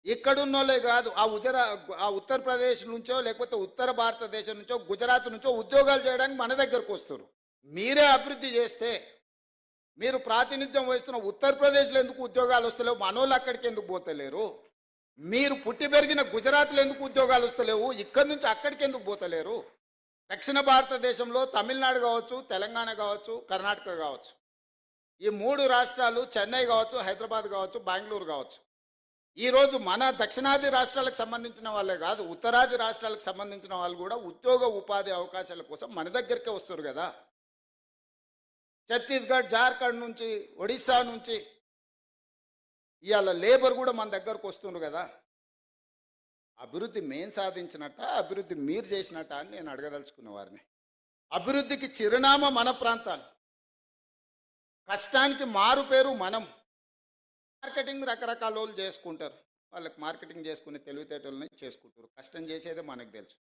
ఇక్కడున్నోళ్ళే కాదు ఆ ఉత్తరప్రదేశ్ నుంచో లేకపోతే ఉత్తర భారతదేశం నుంచో గుజరాత్ నుంచో ఉద్యోగాలు చేయడానికి మన దగ్గరకు వస్తారు. మీరే అభివృద్ధి చేస్తే మీరు ప్రాతినిధ్యం వహిస్తున్న ఉత్తరప్రదేశ్లో ఎందుకు ఉద్యోగాలు వస్తలేవు? మనోళ్ళు అక్కడికి ఎందుకు పోతలేరు? మీరు పుట్టి పెరిగిన గుజరాత్లో ఎందుకు ఉద్యోగాలు వస్తలేవు? ఇక్కడి నుంచి అక్కడికి ఎందుకు పోతలేరు? దక్షిణ భారతదేశంలో తమిళనాడు కావచ్చు, తెలంగాణ కావచ్చు, కర్ణాటక కావచ్చు, ఈ 3 రాష్ట్రాలు, చెన్నై కావచ్చు, హైదరాబాద్ కావచ్చు, బెంగళూరు కావచ్చు, ఈరోజు మన దక్షిణాది రాష్ట్రాలకు సంబంధించిన వాళ్ళే కాదు, ఉత్తరాది రాష్ట్రాలకు సంబంధించిన వాళ్ళు కూడా ఉద్యోగ ఉపాధి అవకాశాల కోసం మన దగ్గరికే వస్తారు కదా. ఛత్తీస్గఢ్, జార్ఖండ్ నుంచి, ఒడిశా నుంచి ఇవాళ లేబర్ కూడా మన దగ్గరకు వస్తున్నారు కదా. అభివృద్ధి మేం సాధించినట్ట, అభివృద్ధి మీరు చేసినట్ట అని నేను అడగదలుచుకున్న వారిని. అభివృద్ధికి చిరునామా మన ప్రాంతాలు, కష్టానికి మారు పేరు మనం. మార్కెటింగ్ రకరకాల వాళ్ళు చేసుకుంటారు, వాళ్ళకి మార్కెటింగ్ చేసుకునే తెలివితేటలని చేసుకుంటారు. కష్టం చేసేదే మనకు తెలుసు.